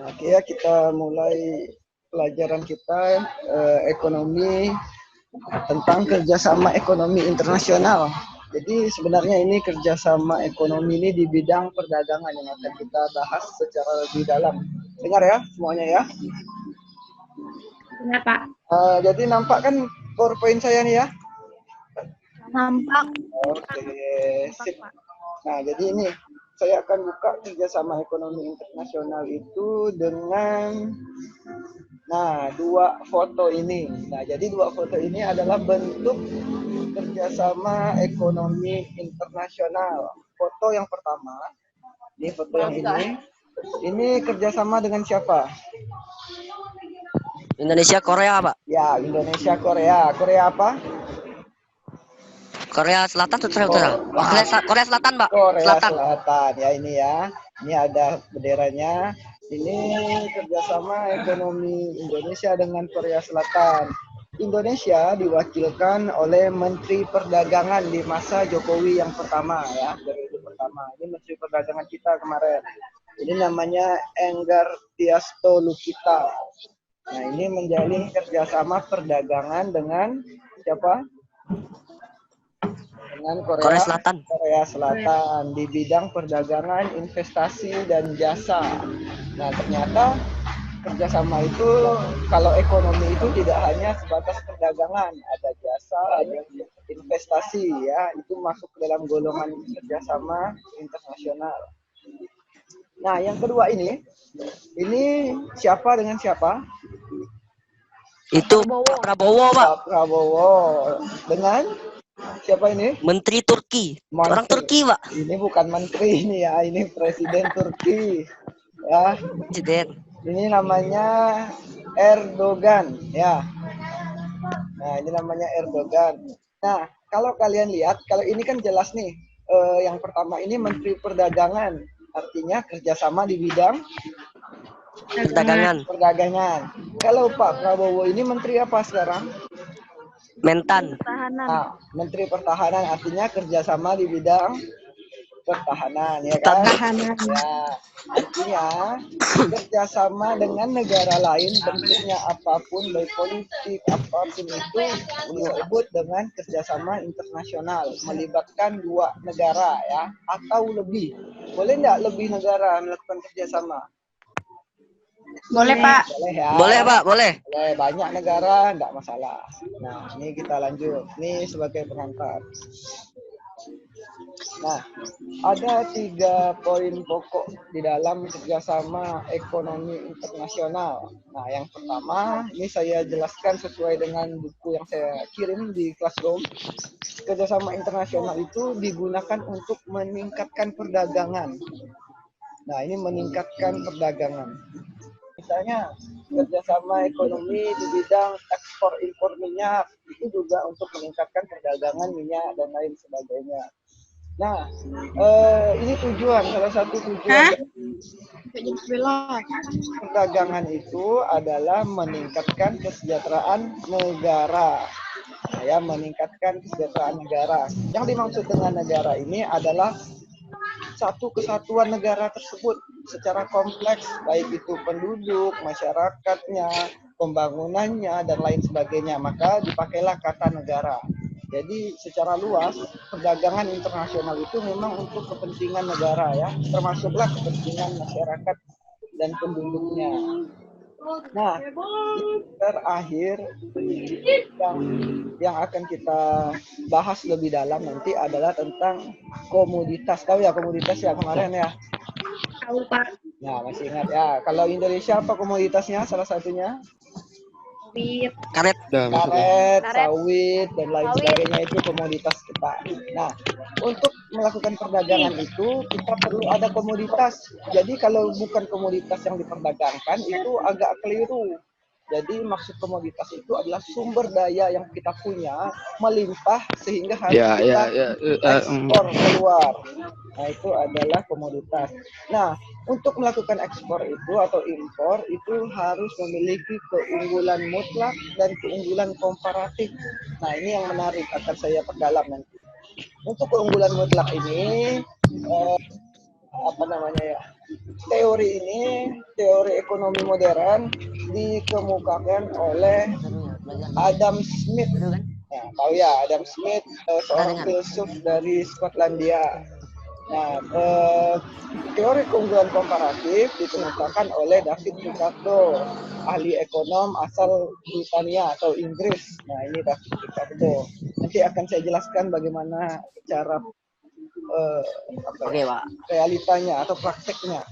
Oke ya, kita mulai pelajaran kita ekonomi tentang kerjasama ekonomi internasional. Jadi sebenarnya ini kerjasama ekonomi ini di bidang perdagangan yang akan kita bahas secara lebih dalam. Dengar ya semuanya ya. Ya, Pak. Jadi nampak kan PowerPoint saya nih ya? Nampak. Oke, sip. Nah, jadi ini saya akan buka kerjasama ekonomi internasional itu dengan dua foto ini. Nah, jadi dua foto ini adalah bentuk kerjasama ekonomi internasional. Foto yang pertama, ini foto yang ini kerjasama dengan siapa? Indonesia Korea, Pak. Ya, Indonesia Korea. Korea apa? Korea Selatan atau Utara? Korea Selatan, Pak. Korea Selatan. Ya, ini ya. Ini ada benderanya. Ini kerjasama ekonomi Indonesia dengan Korea Selatan. Indonesia diwakilkan oleh Menteri Perdagangan di masa Jokowi yang pertama ya, periode pertama. Ini Menteri Perdagangan kita kemarin. Ini namanya Enggar Tiasto Lukita. Nah, ini menjalin kerjasama perdagangan dengan siapa? Dengan Korea Selatan di bidang perdagangan, investasi dan jasa. Nah, ternyata kerjasama itu kalau ekonomi itu tidak hanya sebatas perdagangan, ada jasa, ada investasi ya, itu masuk ke dalam golongan kerjasama internasional. Nah, yang kedua ini siapa dengan siapa? Itu Pak Prabowo, Pak. Pak Prabowo dengan siapa ini? Menteri Turki. Orang Turki, Pak. Ini bukan menteri ini ya, ini Presiden Turki. Ya. Presiden. Ini namanya Erdogan, ya. Nah, ini namanya Erdogan. Nah, kalau kalian lihat, kalau ini kan jelas nih. Yang pertama ini Menteri Perdagangan, artinya kerjasama di bidang perdagangan. Kalau Pak Prabowo ini menteri apa sekarang? Mentan. Nah, Menteri Pertahanan artinya kerjasama di bidang pertahanan, ya kan? Ya, artinya kerjasama dengan negara lain bentuknya apapun, baik politik apapun itu disebut dengan kerjasama internasional, melibatkan dua negara ya atau lebih. Boleh nggak lebih negara melakukan kerjasama? Boleh, Pak. Boleh ya. Boleh, Pak, boleh. Boleh, banyak negara nggak masalah. Nah, ini kita lanjut. Ini sebagai pengantar. Nah, ada 3 poin pokok di dalam kerjasama ekonomi internasional. Nah, yang pertama, ini saya jelaskan sesuai dengan buku yang saya kirim di Classroom. Kerjasama internasional itu digunakan untuk meningkatkan perdagangan. Nah, ini meningkatkan perdagangan. Misalnya kerjasama ekonomi di bidang ekspor impor minyak itu juga untuk meningkatkan perdagangan minyak dan lain sebagainya. Nah, ini salah satu tujuan perdagangan itu adalah meningkatkan kesejahteraan negara. Nah, ya, meningkatkan kesejahteraan negara. Yang dimaksud dengan negara ini adalah satu kesatuan negara tersebut secara kompleks, baik itu penduduk, masyarakatnya, pembangunannya, dan lain sebagainya. Maka dipakailah kata negara. Jadi secara luas, perdagangan internasional itu memang untuk kepentingan negara ya, termasuklah kepentingan masyarakat dan penduduknya. Nah, terakhir yang akan kita bahas lebih dalam nanti adalah tentang komoditas. Tahu ya komoditas ya kemarin ya? Tahu, Pak. Nah, masih ingat ya. Kalau Indonesia apa komoditasnya salah satunya? Karet, sawit, dan lain sebagainya itu komoditas kita. Nah, untuk melakukan perdagangan itu kita perlu ada komoditas. Jadi kalau bukan komoditas yang diperdagangkan itu agak keliru. Jadi maksud komoditas itu adalah sumber daya yang kita punya melimpah sehingga harus kita ekspor keluar. Nah, itu adalah komoditas. Nah, untuk melakukan ekspor itu atau impor itu harus memiliki keunggulan mutlak dan keunggulan komparatif. Nah, ini yang menarik akan saya perdalam nanti. Untuk keunggulan mutlak ini apa namanya ya, teori ini, teori ekonomi modern dikemukakan oleh Adam Smith. Nah, tahu ya Adam Smith, seorang filsuf dari Skotlandia. Nah, teori keunggulan komparatif dikemukakan oleh David Ricardo, ahli ekonom asal Britania atau Inggris. Nah, ini David Ricardo. Nanti akan saya jelaskan bagaimana cara Oke, Pak. realitanya atau prakteknya.